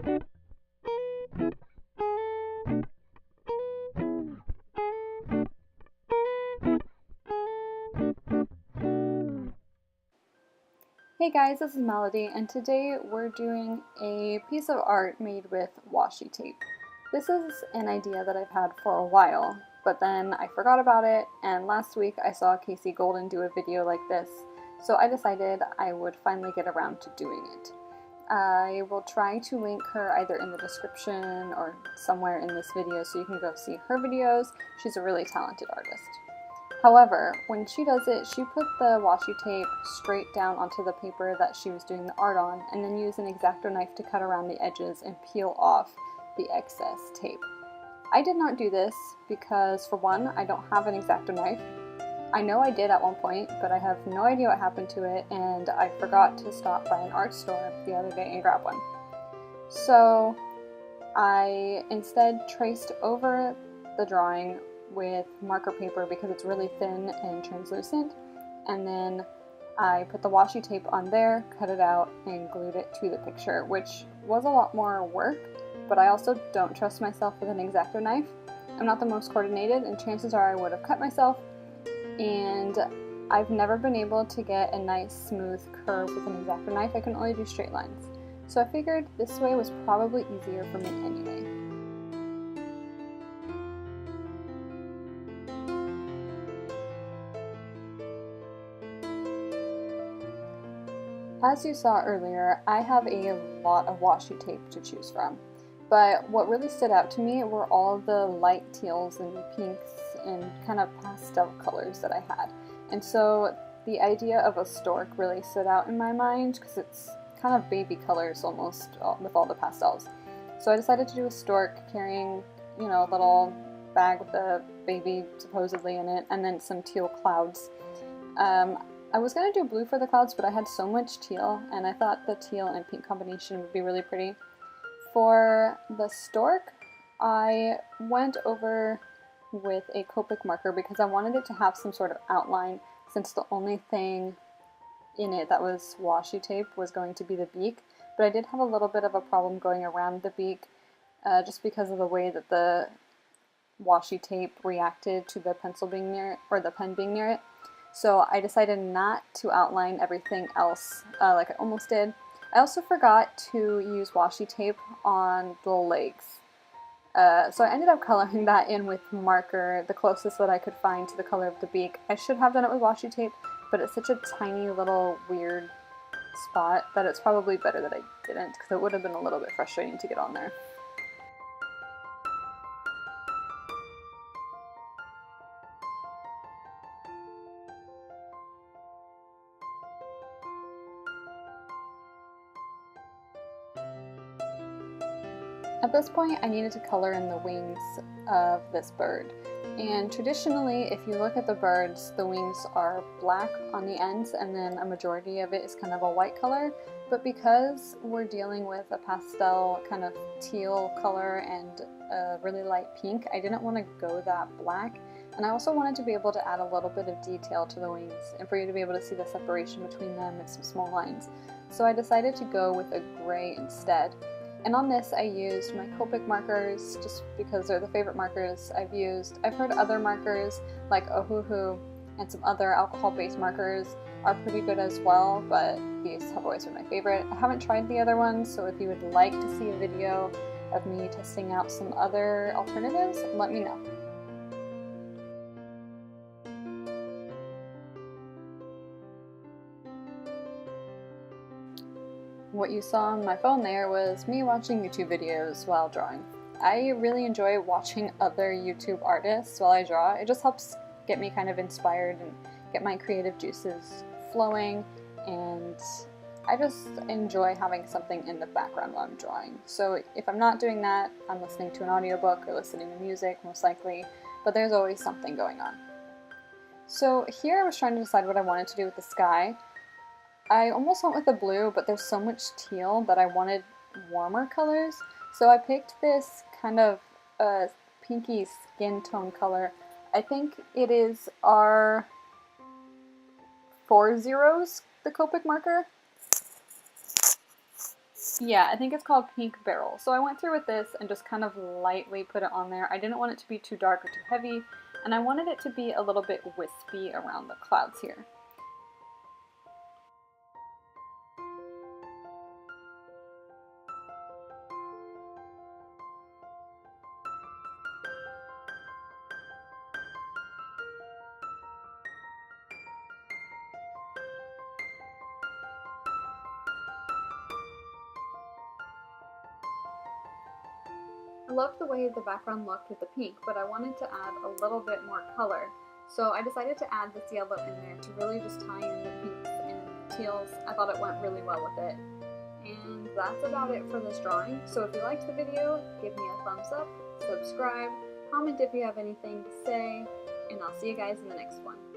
Hey guys, this is Melody, and today we're doing a piece of art made with washi tape. This is an idea that I've had for a while, but then I forgot about it, and last week I saw Casey Golden do a video like this, so I decided I would finally get around to doing it. I will try to link her either in the description or somewhere in this video so you can go see her videos. She's a really talented artist. However, when she does it, she put the washi tape straight down onto the paper that she was doing the art on, and then used an X-Acto knife to cut around the edges and peel off the excess tape. I did not do this because, for one, I don't have an X-Acto knife. I know I did at one point, but I have no idea what happened to it, and I forgot to stop by an art store the other day and grab one. So I instead traced over the drawing with marker paper because it's really thin and translucent, and then I put the washi tape on there, cut it out, and glued it to the picture, which was a lot more work, but I also don't trust myself with an X-Acto knife. I'm not the most coordinated, and chances are I would have cut myself, and I've never been able to get a nice smooth curve with an X-Acto knife. I can only do straight lines. So I figured this way was probably easier for me anyway. As you saw earlier, I have a lot of washi tape to choose from, but what really stood out to me were all the light teals and pinks and kind of pastel colors that I had. And so the idea of a stork really stood out in my mind because it's kind of baby colors almost with all the pastels. So I decided to do a stork carrying, a little bag with a baby supposedly in it, and then some teal clouds. I was going to do blue for the clouds, but I had so much teal, and I thought the teal and pink combination would be really pretty. For the stork, I went over with a Copic marker because I wanted it to have some sort of outline, since the only thing in it that was washi tape was going to be the beak. But I did have a little bit of a problem going around the beak, just because of the way that the washi tape reacted to the pencil being near it, or the pen being near it. So I decided not to outline everything else like I almost did. I also forgot to use washi tape on the legs. So I ended up coloring that in with marker, the closest that I could find to the color of the beak. I should have done it with washi tape, but it's such a tiny little weird spot that it's probably better that I didn't, because it would have been a little bit frustrating to get on there. At this point, I needed to color in the wings of this bird. And traditionally, if you look at the birds, the wings are black on the ends, and then a majority of it is kind of a white color. But because we're dealing with a pastel kind of teal color and a really light pink, I didn't want to go that black. And I also wanted to be able to add a little bit of detail to the wings and for you to be able to see the separation between them and some small lines. So I decided to go with a gray instead. And on this I used my Copic markers just because they're the favorite markers I've used. I've heard other markers like Ohuhu and some other alcohol-based markers are pretty good as well, but these have always been my favorite. I haven't tried the other ones, so if you would like to see a video of me testing out some other alternatives, let me know. What you saw on my phone there was me watching YouTube videos while drawing. I really enjoy watching other YouTube artists while I draw. It just helps get me kind of inspired and get my creative juices flowing, and I just enjoy having something in the background while I'm drawing. So if I'm not doing that, I'm listening to an audiobook or listening to music most likely, but there's always something going on. So here I was trying to decide what I wanted to do with the sky. I almost went with the blue, but there's so much teal that I wanted warmer colors. So I picked this kind of pinky skin tone color. I think it is R40, the Copic marker. Yeah, I think it's called Pink Barrel. So I went through with this and just kind of lightly put it on there. I didn't want it to be too dark or too heavy, and I wanted it to be a little bit wispy around the clouds here. I loved the way the background looked with the pink, but I wanted to add a little bit more color. So I decided to add this yellow in there to really just tie in the pinks and teals. I thought it went really well with it. And that's about it for this drawing. So if you liked the video, give me a thumbs up, subscribe, comment if you have anything to say, and I'll see you guys in the next one.